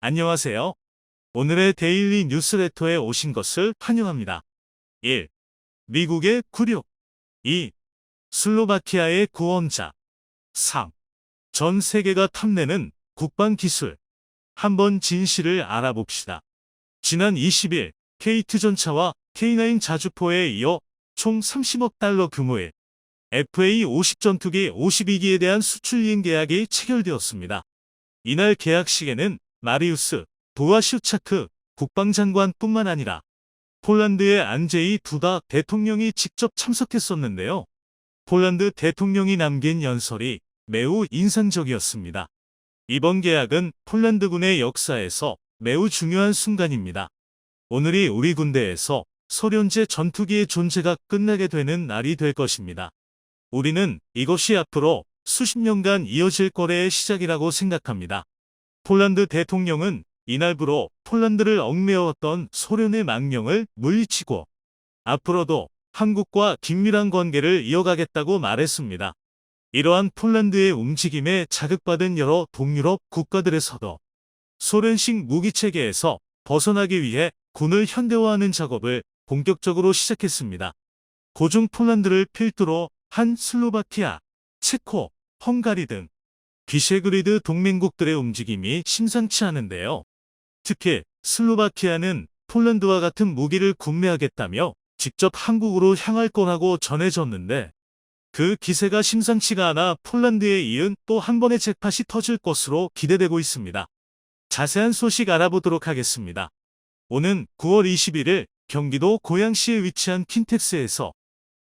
안녕하세요. 오늘의 데일리 뉴스레터에 오신 것을 환영합니다. 1. 미국의 굴욕. 2. 슬로바키아의 구원자. 3. 전 세계가 탐내는 국방기술. 한번 진실을 알아봅시다. 지난 20일 K2 전차와 K9 자주포에 이어 총 30억 달러 규모의 FA-50 전투기 52기에 대한 수출 이행 계약이 체결되었습니다. 이날 계약식에는 마리우스 보아슈차크 국방장관뿐만 아니라 폴란드의 안제이 두다 대통령이 직접 참석했었는데요. 폴란드 대통령이 남긴 연설이 매우 인상적이었습니다. 이번 계약은 폴란드군의 역사에서 매우 중요한 순간입니다. 오늘이 우리 군대에서 소련제 전투기의 존재가 끝나게 되는 날이 될 것입니다. 우리는 이것이 앞으로 수십 년간 이어질 거래의 시작이라고 생각합니다. 폴란드 대통령은 이날부로 폴란드를 얽매었던 소련의 망령을 물리치고 앞으로도 한국과 긴밀한 관계를 이어가겠다고 말했습니다. 이러한 폴란드의 움직임에 자극받은 여러 동유럽 국가들에서도 소련식 무기체계에서 벗어나기 위해 군을 현대화하는 작업을 본격적으로 시작했습니다. 고중 폴란드를 필두로 한 슬로바키아, 체코, 헝가리 등 비셰그리드 동맹국들의 움직임이 심상치 않은데요. 특히 슬로바키아는 폴란드와 같은 무기를 구매하겠다며 직접 한국으로 향할 거라고 전해졌는데 그 기세가 심상치가 않아 폴란드에 이은 또 한 번의 잭팟이 터질 것으로 기대되고 있습니다. 자세한 소식 알아보도록 하겠습니다. 오는 9월 21일 경기도 고양시에 위치한 킨텍스에서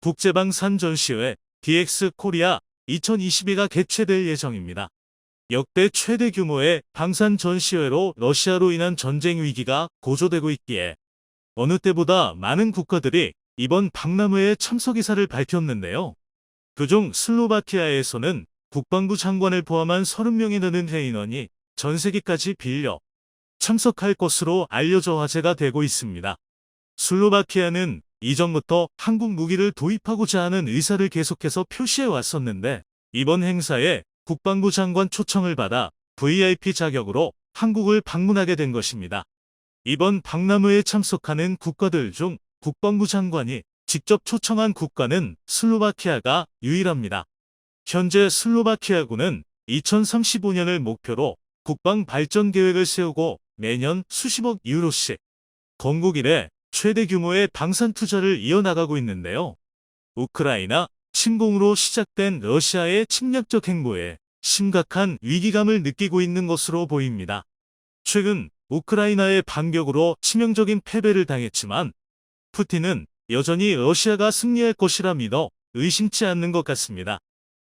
국제방산 전시회 DX 코리아 2022가 개최될 예정입니다. 역대 최대 규모의 방산 전시회로 러시아로 인한 전쟁 위기가 고조되고 있기에 어느 때보다 많은 국가들이 이번 박람회에 참석 의사를 밝혔는데요. 그중 슬로바키아에서는 국방부 장관을 포함한 30명이 넘는 회의원이 전세기까지 빌려 참석할 것으로 알려져 화제가 되고 있습니다. 슬로바키아는 이전부터 한국 무기를 도입하고자 하는 의사를 계속해서 표시해 왔었는데 이번 행사에 국방부 장관 초청을 받아 VIP 자격으로 한국을 방문하게 된 것입니다. 이번 박람회에 참석하는 국가들 중 국방부 장관이 직접 초청한 국가는 슬로바키아가 유일합니다. 현재 슬로바키아군은 2035년을 목표로 국방 발전 계획을 세우고 매년 수십억 유로씩 건국 이래 최대 규모의 방산 투자를 이어나가고 있는데요. 우크라이나 침공으로 시작된 러시아의 침략적 행보에 심각한 위기감을 느끼고 있는 것으로 보입니다. 최근 우크라이나의 반격으로 치명적인 패배를 당했지만 푸틴은 여전히 러시아가 승리할 것이라 믿어 의심치 않는 것 같습니다.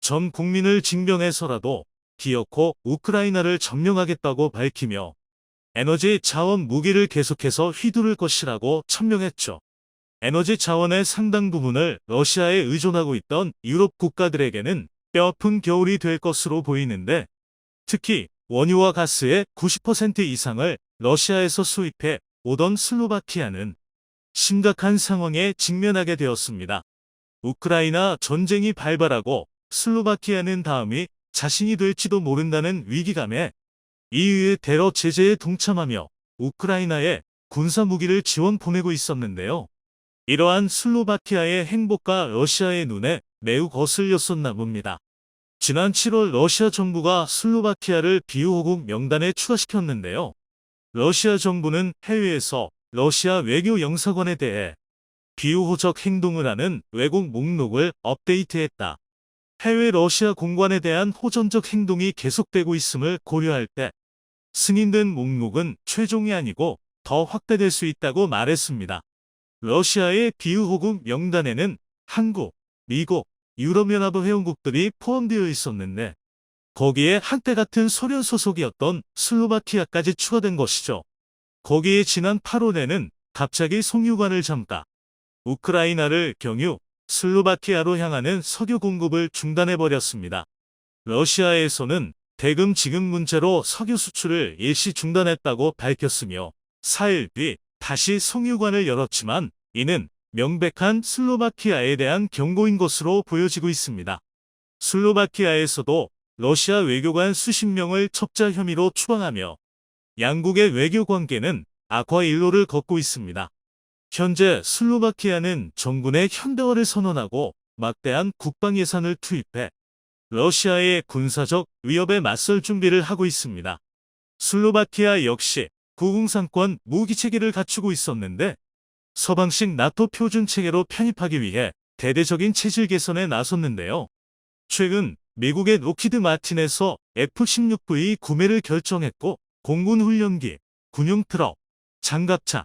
전 국민을 징병해서라도 기어코 우크라이나를 점령하겠다고 밝히며 에너지 자원 무기를 계속해서 휘두를 것이라고 천명했죠. 에너지 자원의 상당 부분을 러시아에 의존하고 있던 유럽 국가들에게는 뼈아픈 겨울이 될 것으로 보이는데 특히 원유와 가스의 90% 이상을 러시아에서 수입해 오던 슬로바키아는 심각한 상황에 직면하게 되었습니다. 우크라이나 전쟁이 발발하고 슬로바키아는 다음이 자신이 될지도 모른다는 위기감에 EU의 테러 제재에 동참하며 우크라이나에 군사 무기를 지원 보내고 있었는데요. 이러한 슬로바키아의 행보가 러시아의 눈에 매우 거슬렸었나 봅니다. 지난 7월 러시아 정부가 슬로바키아를 비호국 명단에 추가시켰는데요. 러시아 정부는 해외에서 러시아 외교 영사관에 대해 비우호적 행동을 하는 왜곡 목록을 업데이트했다. 해외 러시아 공관에 대한 호전적 행동이 계속되고 있음을 고려할 때 승인된 목록은 최종이 아니고 더 확대될 수 있다고 말했습니다. 러시아의 비우호국 명단에는 한국, 미국, 유럽연합 회원국들이 포함되어 있었는데 거기에 한때 같은 소련 소속이었던 슬로바키아까지 추가된 것이죠. 거기에 지난 8월에는 갑자기 송유관을 잠가 우크라이나를 경유 슬로바키아로 향하는 석유 공급을 중단해버렸습니다. 러시아에서는 대금 지급 문제로 석유 수출을 일시 중단했다고 밝혔으며 4일 뒤 다시 송유관을 열었지만 이는 명백한 슬로바키아에 대한 경고인 것으로 보여지고 있습니다. 슬로바키아에서도 러시아 외교관 수십 명을 첩자 혐의로 추방하며 양국의 외교 관계는 악화 일로를 걷고 있습니다. 현재 슬로바키아는 정군의 현대화를 선언하고 막대한 국방 예산을 투입해 러시아의 군사적 위협에 맞설 준비를 하고 있습니다. 슬로바키아 역시 구공산권 무기 체계를 갖추고 있었는데 서방식 나토 표준 체계로 편입하기 위해 대대적인 체질 개선에 나섰는데요. 최근 미국의 록히드 마틴에서 F-16V 구매를 결정했고 공군 훈련기, 군용 트럭, 장갑차,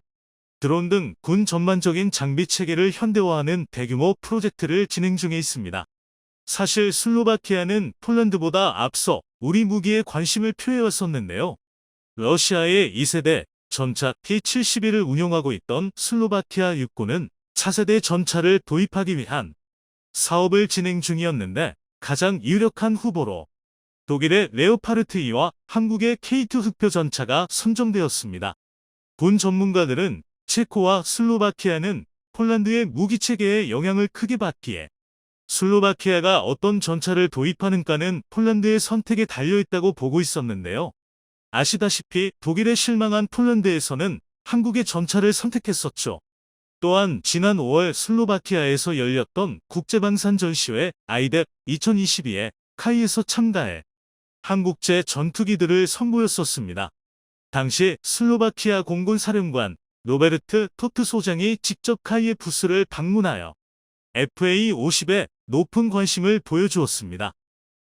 드론 등 군 전반적인 장비 체계를 현대화하는 대규모 프로젝트를 진행 중에 있습니다. 사실 슬로바키아는 폴란드보다 앞서 우리 무기에 관심을 표해왔었는데요. 러시아의 2세대 전차 T-71을 운용하고 있던 슬로바키아 육군은 차세대 전차를 도입하기 위한 사업을 진행 중이었는데 가장 유력한 후보로 독일의 레오파르트 2와 한국의 K2 흑표 전차가 선정되었습니다. 군 전문가들은 체코와 슬로바키아는 폴란드의 무기 체계에 영향을 크게 받기에 슬로바키아가 어떤 전차를 도입하는가는 폴란드의 선택에 달려있다고 보고 있었는데요. 아시다시피 독일에 실망한 폴란드에서는 한국의 전차를 선택했었죠. 또한 지난 5월 슬로바키아에서 열렸던 국제방산 전시회 아이뎁 2022에 카이에서 참가해 한국제 전투기들을 선보였었습니다. 당시 슬로바키아 공군 사령관 로베르트 토트 소장이 직접 카이의 부스를 방문하여 FA-50에 높은 관심을 보여주었습니다.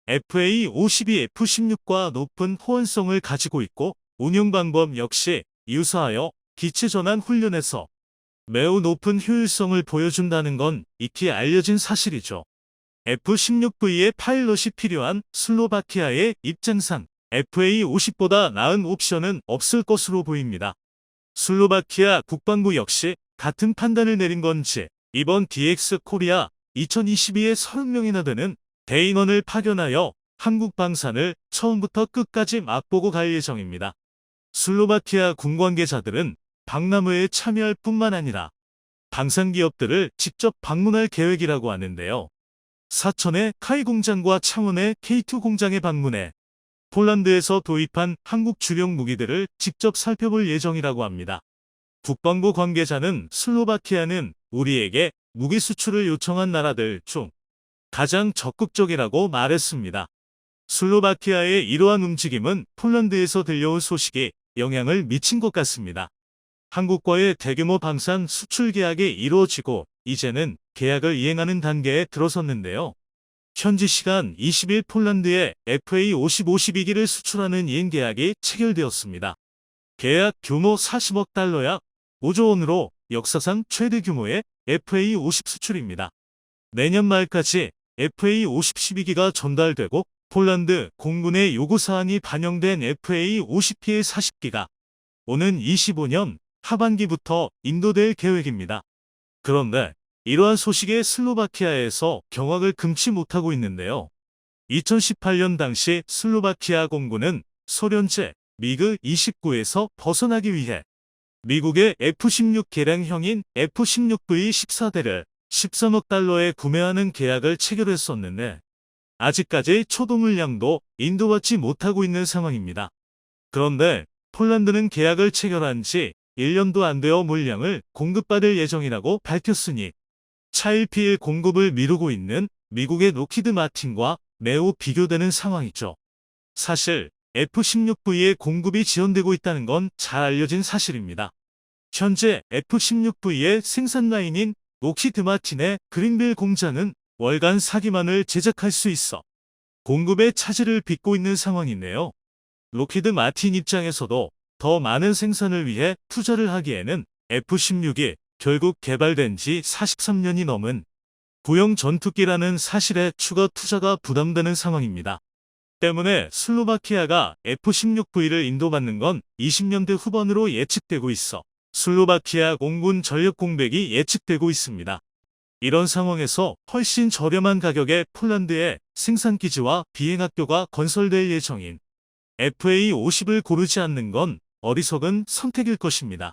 FA-50이 F-16과 높은 호환성을 가지고 있고 운용 방법 역시 유사하여 기체전환 훈련에서 매우 높은 효율성을 보여준다는 건 익히 알려진 사실이죠. F-16V의 파일럿이 필요한 슬로바키아의 입장상 FA-50보다 나은 옵션은 없을 것으로 보입니다. 슬로바키아 국방부 역시 같은 판단을 내린 건지 이번 DX 코리아 2022에 30명이나 되는 대인원을 파견하여 한국 방산을 처음부터 끝까지 맛보고 갈 예정입니다. 슬로바키아 군 관계자들은 박람회에 참여할 뿐만 아니라 방산 기업들을 직접 방문할 계획이라고 하는데요. 사천의 카이 공장과 창원의 K2 공장에 방문해 폴란드에서 도입한 한국 주력 무기들을 직접 살펴볼 예정이라고 합니다. 국방부 관계자는 슬로바키아는 우리에게 무기 수출을 요청한 나라들 중 가장 적극적이라고 말했습니다. 슬로바키아의 이러한 움직임은 폴란드에서 들려온 소식이 영향을 미친 것 같습니다. 한국과의 대규모 방산 수출 계약이 이루어지고 이제는 계약을 이행하는 단계에 들어섰는데요. 현지 시간 20일 폴란드에 FA-50-52기를 수출하는 이행 계약이 체결되었습니다. 계약 규모 40억 달러 약 5조 원으로 역사상 최대 규모의 FA-50 수출입니다. 내년 말까지 FA-50-12기가 전달되고 폴란드 공군의 요구사항이 반영된 FA-50PL 40기가 오는 25년 하반기부터 인도될 계획입니다. 그런데 이러한 소식에 슬로바키아에서 경악을 금치 못하고 있는데요. 2018년 당시 슬로바키아 공군은 소련제 미그 29에서 벗어나기 위해 미국의 F-16 개량형인 F-16V 14대를 13억 달러에 구매하는 계약을 체결했었는데 아직까지 초도 물량도 인도받지 못하고 있는 상황입니다. 그런데 폴란드는 계약을 체결한 지 1년도 안 되어 물량을 공급받을 예정이라고 밝혔으니 차일피일 공급을 미루고 있는 미국의 록히드 마틴과 매우 비교되는 상황이죠. 사실 F-16V의 공급이 지연되고 있다는 건 잘 알려진 사실입니다. 현재 F-16V의 생산 라인인 록히드 마틴의 그린빌 공장은 월간 4기만을 제작할 수 있어 공급의 차질을 빚고 있는 상황인데요. 록히드 마틴 입장에서도 더 많은 생산을 위해 투자를 하기에는 F-16이 결국 개발된 지 43년이 넘은 구형 전투기라는 사실에 추가 투자가 부담되는 상황입니다. 때문에 슬로바키아가 F-16V를 인도받는 건 20년대 후반으로 예측되고 있어 슬로바키아 공군 전력 공백이 예측되고 있습니다. 이런 상황에서 훨씬 저렴한 가격에 폴란드에 생산기지와 비행학교가 건설될 예정인 FA-50을 고르지 않는 건 어리석은 선택일 것입니다.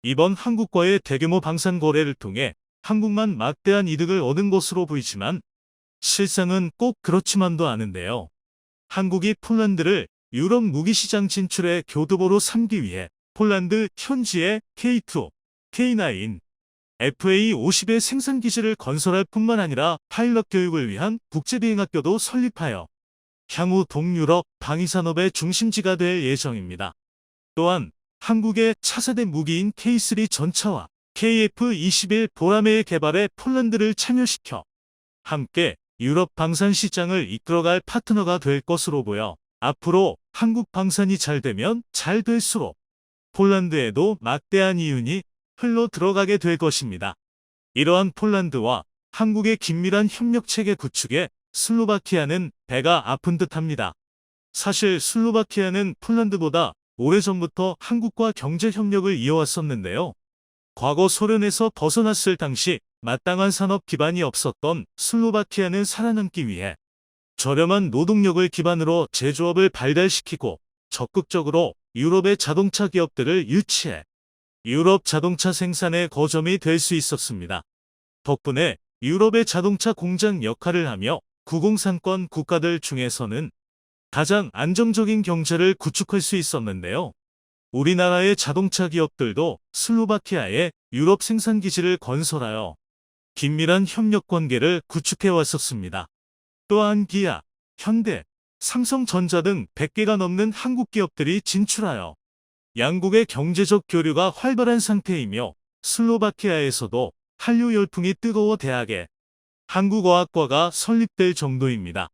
이번 한국과의 대규모 방산 거래를 통해 한국만 막대한 이득을 얻은 것으로 보이지만 실상은 꼭 그렇지만도 않은데요. 한국이 폴란드를 유럽 무기시장 진출의 교두보로 삼기 위해 폴란드 현지에 K2, K9, FA-50의 생산기지를 건설할 뿐만 아니라 파일럿 교육을 위한 국제비행학교도 설립하여 향후 동유럽 방위산업의 중심지가 될 예정입니다. 또한 한국의 차세대 무기인 K3 전차와 KF-21 보라매의 개발에 폴란드를 참여시켜 함께 유럽 방산 시장을 이끌어갈 파트너가 될 것으로 보여 앞으로 한국 방산이 잘 되면 잘 될수록 폴란드에도 막대한 이윤이 흘러 들어가게 될 것입니다. 이러한 폴란드와 한국의 긴밀한 협력체계 구축에 슬로바키아는 배가 아픈 듯합니다. 사실 슬로바키아는 폴란드보다 오래전부터 한국과 경제협력을 이어왔었는데요. 과거 소련에서 벗어났을 당시 마땅한 산업 기반이 없었던 슬로바키아는 살아남기 위해 저렴한 노동력을 기반으로 제조업을 발달시키고 적극적으로 유럽의 자동차 기업들을 유치해 유럽 자동차 생산의 거점이 될 수 있었습니다. 덕분에 유럽의 자동차 공장 역할을 하며 구공산권 국가들 중에서는 가장 안정적인 경제를 구축할 수 있었는데요. 우리나라의 자동차 기업들도 슬로바키아에 유럽 생산기지를 건설하여 긴밀한 협력 관계를 구축해 왔었습니다. 또한 기아, 현대, 삼성전자 등 100개가 넘는 한국 기업들이 진출하여 양국의 경제적 교류가 활발한 상태이며 슬로바키아에서도 한류 열풍이 뜨거워 대학에 한국어학과가 설립될 정도입니다.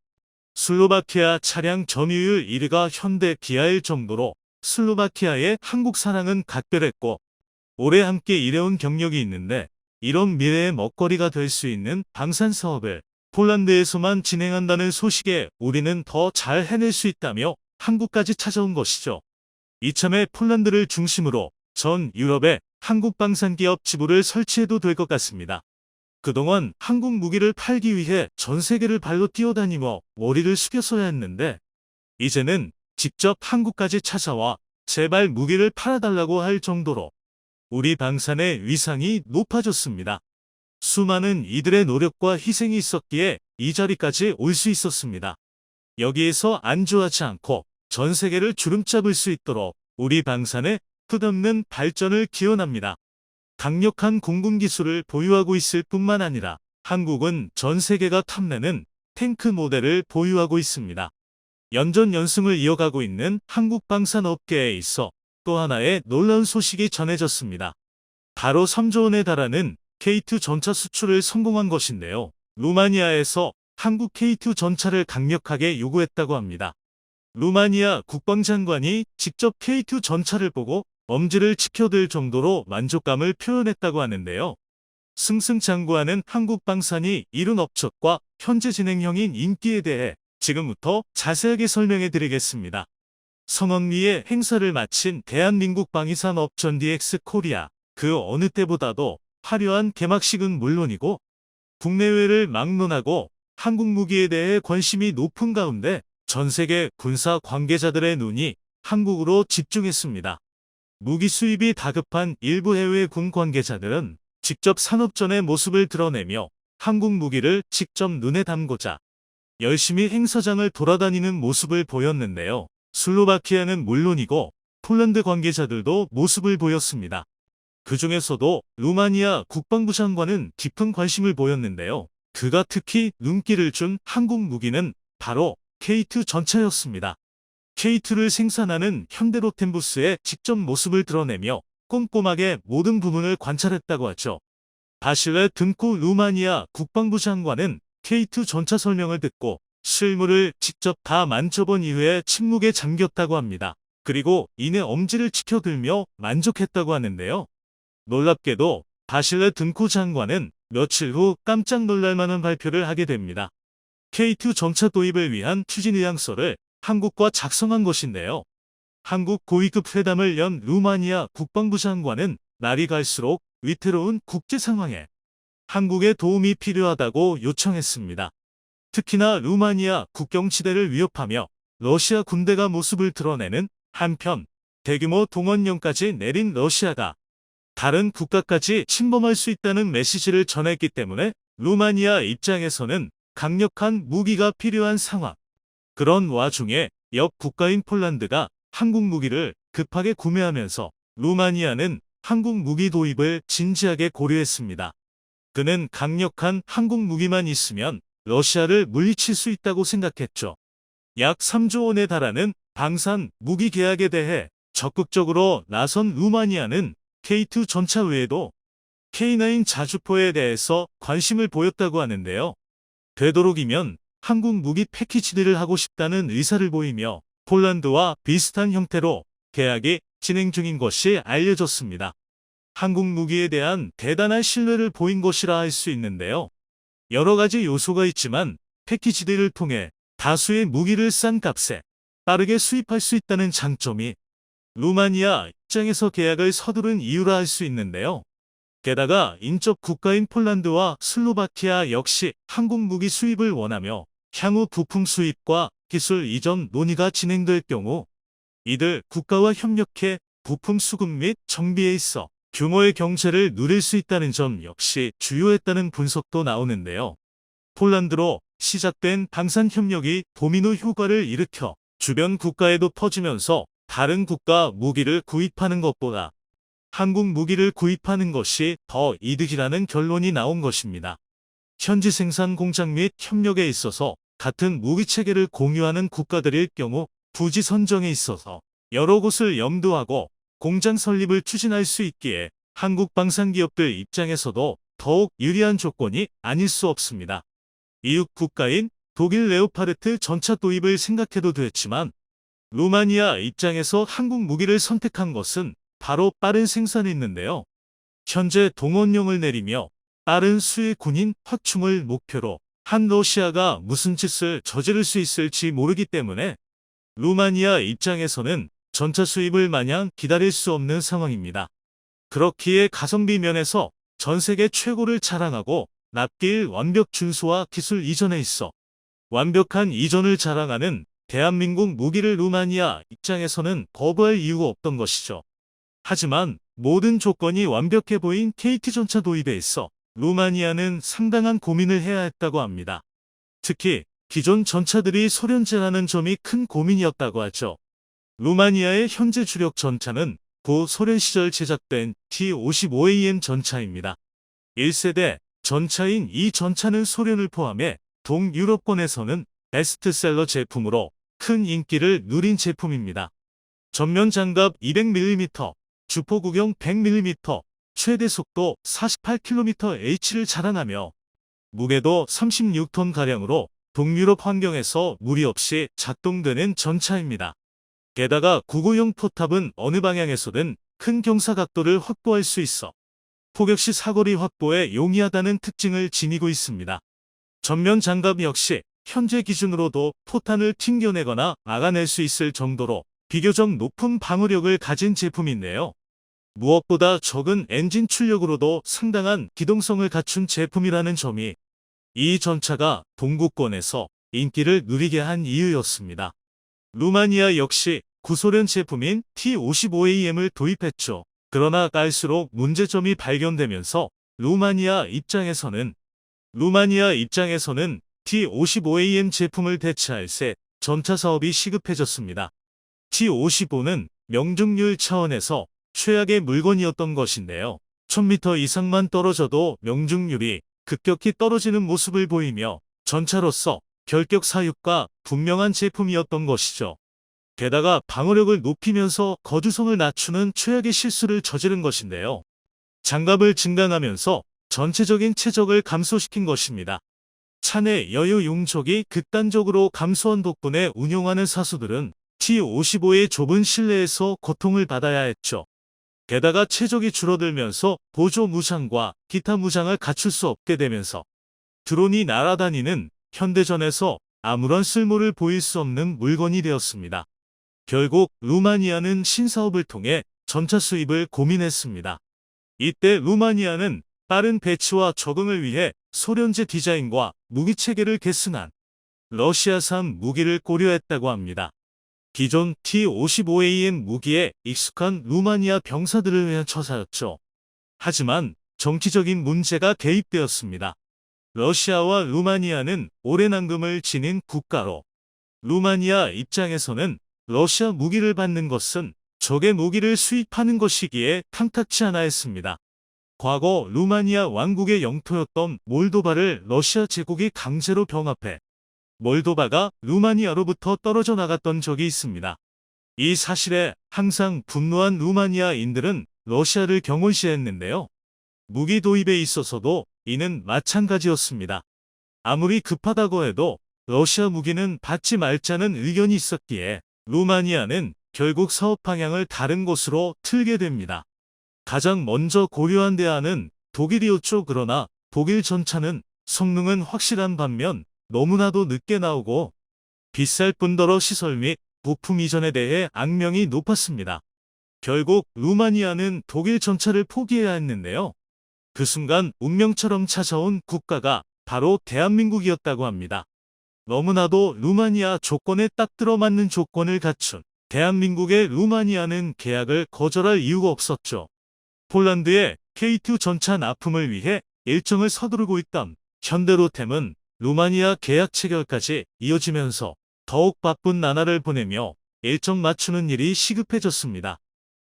슬로바키아 차량 점유율 1위가 현대 기아일 정도로 슬로바키아의 한국 사랑은 각별했고 오래 함께 일해온 경력이 있는데 이런 미래의 먹거리가 될 수 있는 방산 사업을 폴란드에서만 진행한다는 소식에 우리는 더 잘 해낼 수 있다며 한국까지 찾아온 것이죠. 이참에 폴란드를 중심으로 전 유럽에 한국 방산기업 지부를 설치해도 될 것 같습니다. 그동안 한국 무기를 팔기 위해 전 세계를 발로 뛰어다니며 머리를 숙였어야 했는데 이제는 직접 한국까지 찾아와 제발 무기를 팔아달라고 할 정도로 우리 방산의 위상이 높아졌습니다. 수많은 이들의 노력과 희생이 있었기에 이 자리까지 올 수 있었습니다. 여기에서 안주하지 않고 전 세계를 주름잡을 수 있도록 우리 방산의 끝없는 발전을 기원합니다. 강력한 공군기술을 보유하고 있을 뿐만 아니라 한국은 전 세계가 탐내는 탱크 모델을 보유하고 있습니다. 연전연승을 이어가고 있는 한국 방산 업계에 있어 또 하나의 놀라운 소식이 전해졌습니다. 바로 3조 원에 달하는 K2 전차 수출을 성공한 것인데요. 루마니아에서 한국 K2 전차를 강력하게 요구했다고 합니다. 루마니아 국방장관이 직접 K2 전차를 보고 엄지를 치켜들 정도로 만족감을 표현했다고 하는데요. 승승장구하는 한국 방산이 이룬 업적과 현재 진행형인 인기에 대해 지금부터 자세하게 설명해 드리겠습니다. 성황리에 행사를 마친 대한민국 방위산업전 DX 코리아, 그 어느 때보다도 화려한 개막식은 물론이고 국내외를 막론하고 한국 무기에 대해 관심이 높은 가운데 전 세계 군사 관계자들의 눈이 한국으로 집중했습니다. 무기 수입이 다급한 일부 해외 군 관계자들은 직접 산업전의 모습을 드러내며 한국 무기를 직접 눈에 담고자 열심히 행사장을 돌아다니는 모습을 보였는데요. 슬로바키아는 물론이고 폴란드 관계자들도 모습을 보였습니다. 그 중에서도 루마니아 국방부 장관은 깊은 관심을 보였는데요. 그가 특히 눈길을 준 한국 무기는 바로 K2 전차였습니다. K2를 생산하는 현대로템부스의 직접 모습을 드러내며 꼼꼼하게 모든 부분을 관찰했다고 하죠. 바실레 든코 루마니아 국방부 장관은 K2 전차 설명을 듣고 실물을 직접 다 만져본 이후에 침묵에 잠겼다고 합니다. 그리고 이내 엄지를 치켜들며 만족했다고 하는데요. 놀랍게도 바실레 든코 장관은 며칠 후 깜짝 놀랄만한 발표를 하게 됩니다. K2 전차 도입을 위한 추진 의향서를 한국과 작성한 것인데요. 한국 고위급 회담을 연 루마니아 국방부 장관은 날이 갈수록 위태로운 국제 상황에 한국의 도움이 필요하다고 요청했습니다. 특히나 루마니아 국경지대를 위협하며 러시아 군대가 모습을 드러내는 한편 대규모 동원령까지 내린 러시아가 다른 국가까지 침범할 수 있다는 메시지를 전했기 때문에 루마니아 입장에서는 강력한 무기가 필요한 상황. 그런 와중에 옆 국가인 폴란드가 한국 무기를 급하게 구매하면서 루마니아는 한국 무기 도입을 진지하게 고려했습니다. 그는 강력한 한국 무기만 있으면 러시아를 물리칠 수 있다고 생각했죠. 약 3조 원에 달하는 방산 무기 계약에 대해 적극적으로 나선 루마니아는 K2 전차 외에도 K9 자주포에 대해서 관심을 보였다고 하는데요. 되도록이면 한국 무기 패키지들을 하고 싶다는 의사를 보이며 폴란드와 비슷한 형태로 계약이 진행 중인 것이 알려졌습니다. 한국 무기에 대한 대단한 신뢰를 보인 것이라 할 수 있는데요. 여러 가지 요소가 있지만 패키지들을 통해 다수의 무기를 싼 값에 빠르게 수입할 수 있다는 장점이 루마니아 입장에서 계약을 서두른 이유라 할 수 있는데요. 게다가 인접 국가인 폴란드와 슬로바키아 역시 한국 무기 수입을 원하며 향후 부품 수입과 기술 이전 논의가 진행될 경우 이들 국가와 협력해 부품 수급 및 정비에 있어 규모의 경제를 누릴 수 있다는 점 역시 주요했다는 분석도 나오는데요. 폴란드로 시작된 방산 협력이 도미노 효과를 일으켜 주변 국가에도 퍼지면서 다른 국가 무기를 구입하는 것보다 한국 무기를 구입하는 것이 더 이득이라는 결론이 나온 것입니다. 현지 생산 공장 및 협력에 있어서 같은 무기 체계를 공유하는 국가들일 경우 부지 선정에 있어서 여러 곳을 염두하고 공장 설립을 추진할 수 있기에 한국 방산기업들 입장에서도 더욱 유리한 조건이 아닐 수 없습니다. 이웃 국가인 독일 레오파르트 전차 도입을 생각해도 됐지만 루마니아 입장에서 한국 무기를 선택한 것은 바로 빠른 생산이 있는데요. 현재 동원령을 내리며 빠른 수의 군인 확충을 목표로 한 러시아가 무슨 짓을 저지를 수 있을지 모르기 때문에 루마니아 입장에서는 전차 수입을 마냥 기다릴 수 없는 상황입니다. 그렇기에 가성비 면에서 전 세계 최고를 자랑하고 납기일 완벽 준수와 기술 이전에 있어 완벽한 이전을 자랑하는 대한민국 무기를 루마니아 입장에서는 거부할 이유가 없던 것이죠. 하지만 모든 조건이 완벽해 보인 KT 전차 도입에 있어 루마니아는 상당한 고민을 해야 했다고 합니다. 특히 기존 전차들이 소련제라는 점이 큰 고민이었다고 하죠. 루마니아의 현재 주력 전차는 고 소련 시절 제작된 T-55AM 전차입니다. 1세대 전차인 이 전차는 소련을 포함해 동유럽권에서는 베스트셀러 제품으로 큰 인기를 누린 제품입니다. 전면 장갑 200mm, 주포 구경 100mm, 최대 속도 48km/h를 자랑하며 무게도 36톤가량으로 동유럽 환경에서 무리 없이 작동되는 전차입니다. 게다가 990 포탑은 어느 방향에서든 큰 경사각도를 확보할 수 있어 포격 시 사거리 확보에 용이하다는 특징을 지니고 있습니다. 전면 장갑 역시 현재 기준으로도 포탄을 튕겨내거나 막아낼 수 있을 정도로 비교적 높은 방어력을 가진 제품인데요. 무엇보다 적은 엔진 출력으로도 상당한 기동성을 갖춘 제품이라는 점이 이 전차가 동구권에서 인기를 누리게 한 이유였습니다. 루마니아 역시 구소련 제품인 T-55AM을 도입했죠. 그러나 갈수록 문제점이 발견되면서 루마니아 입장에서는 T-55AM 제품을 대체할 새 전차 사업이 시급해졌습니다. T-55는 명중률 차원에서 최악의 물건이었던 것인데요. 1000m 이상만 떨어져도 명중률이 급격히 떨어지는 모습을 보이며 전차로서 결격 사유가 분명한 제품이었던 것이죠. 게다가 방어력을 높이면서 거주성을 낮추는 최악의 실수를 저지른 것인데요. 장갑을 증강하면서 전체적인 최적을 감소시킨 것입니다. 차내 여유 용적이 극단적으로 감소한 덕분에 운용하는 사수들은 T-55의 좁은 실내에서 고통을 받아야 했죠. 게다가 최적이 줄어들면서 보조 무장과 기타 무장을 갖출 수 없게 되면서 드론이 날아다니는 현대전에서 아무런 쓸모를 보일 수 없는 물건이 되었습니다. 결국 루마니아는 신사업을 통해 전차 수입을 고민했습니다. 이때 루마니아는 빠른 배치와 적응을 위해 소련제 디자인과 무기 체계를 계승한 러시아산 무기를 고려했다고 합니다. 기존 T-55AM 무기에 익숙한 루마니아 병사들을 위한 처사였죠. 하지만 정치적인 문제가 개입되었습니다. 러시아와 루마니아는 오랜 앙금을 지닌 국가로 루마니아 입장에서는 러시아 무기를 받는 것은 적의 무기를 수입하는 것이기에 탐탁치 않아 했습니다. 과거 루마니아 왕국의 영토였던 몰도바를 러시아 제국이 강제로 병합해 몰도바가 루마니아로부터 떨어져 나갔던 적이 있습니다. 이 사실에 항상 분노한 루마니아인들은 러시아를 경홀시했는데요. 무기 도입에 있어서도 이는 마찬가지였습니다. 아무리 급하다고 해도 러시아 무기는 받지 말자는 의견이 있었기에 루마니아는 결국 사업 방향을 다른 곳으로 틀게 됩니다. 가장 먼저 고려한 대안은 독일이었죠. 그러나 독일 전차는 성능은 확실한 반면 너무나도 늦게 나오고 비쌀 뿐더러 시설 및 부품 이전에 대해 악명이 높았습니다. 결국 루마니아는 독일 전차를 포기해야 했는데요. 그 순간 운명처럼 찾아온 국가가 바로 대한민국이었다고 합니다. 너무나도 루마니아 조건에 딱 들어맞는 조건을 갖춘 대한민국의 루마니아는 계약을 거절할 이유가 없었죠. 폴란드의 K2 전차 납품을 위해 일정을 서두르고 있던 현대로템은 루마니아 계약 체결까지 이어지면서 더욱 바쁜 나날을 보내며 일정 맞추는 일이 시급해졌습니다.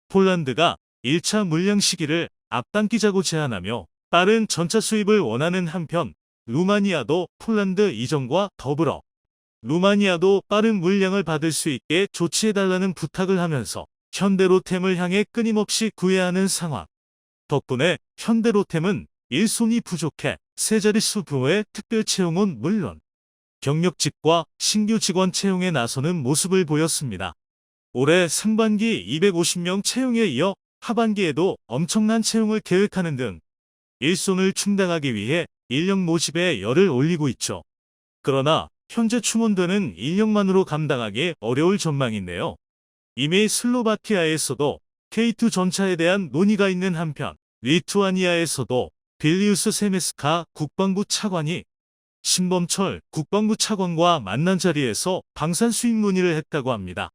폴란드가 1차 물량 시기를 앞당기자고 제안하며 빠른 전차 수입을 원하는 한편 루마니아도 폴란드 이전과 더불어 루마니아도 빠른 물량을 받을 수 있게 조치해달라는 부탁을 하면서 현대로템을 향해 끊임없이 구애하는 상황. 덕분에 현대로템은 일손이 부족해 세 자릿수 부호의 특별 채용은 물론 경력직과 신규 직원 채용에 나서는 모습을 보였습니다. 올해 상반기 250명 채용에 이어 하반기에도 엄청난 채용을 계획하는 등 일손을 충당하기 위해 인력 모집에 열을 올리고 있죠. 그러나 현재 충원되는 인력만으로 감당하기 어려울 전망인데요. 이미 슬로바키아에서도 K2 전차에 대한 논의가 있는 한편 리투아니아에서도 빌리우스 세메스카 국방부 차관이 신범철 국방부 차관과 만난 자리에서 방산 수입 논의를 했다고 합니다.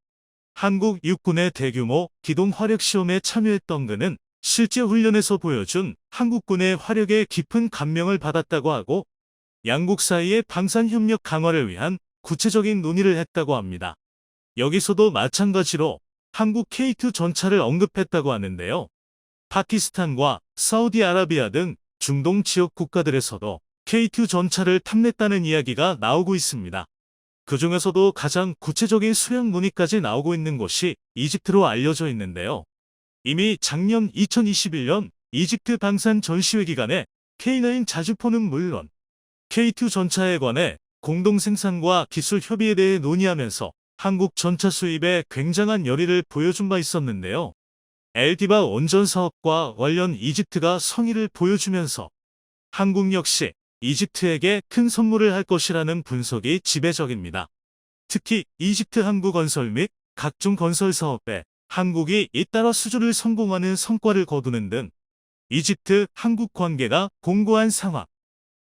한국 육군의 대규모 기동 화력 시험에 참여했던 그는 실제 훈련에서 보여준 한국군의 화력에 깊은 감명을 받았다고 하고 양국 사이의 방산 협력 강화를 위한 구체적인 논의를 했다고 합니다. 여기서도 마찬가지로 한국 K2 전차를 언급했다고 하는데요. 파키스탄과 사우디아라비아 등 중동 지역 국가들에서도 K2 전차를 탐냈다는 이야기가 나오고 있습니다. 그 중에서도 가장 구체적인 수량 논의까지 나오고 있는 곳이 이집트로 알려져 있는데요. 이미 작년 2021년 이집트 방산 전시회 기간에 K9 자주포는 물론 K2 전차에 관해 공동 생산과 기술 협의에 대해 논의하면서 한국 전차 수입에 굉장한 열의를 보여준 바 있었는데요. 엘디바 원전 사업과 관련 이집트가 성의를 보여주면서 한국 역시 이집트에게 큰 선물을 할 것이라는 분석이 지배적입니다. 특히 이집트 항구건설 및 각종 건설 사업에 한국이 잇따라 수주를 성공하는 성과를 거두는 등 이집트 한국 관계가 공고한 상황.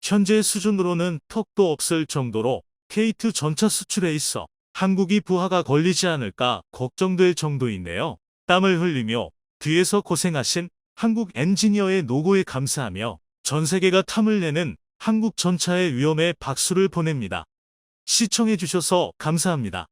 현재 수준으로는 턱도 없을 정도로 K2 전차 수출에 있어 한국이 부하가 걸리지 않을까 걱정될 정도인데요. 땀을 흘리며 뒤에서 고생하신 한국 엔지니어의 노고에 감사하며 전 세계가 탐을 내는 한국 전차의 위엄에 박수를 보냅니다. 시청해주셔서 감사합니다.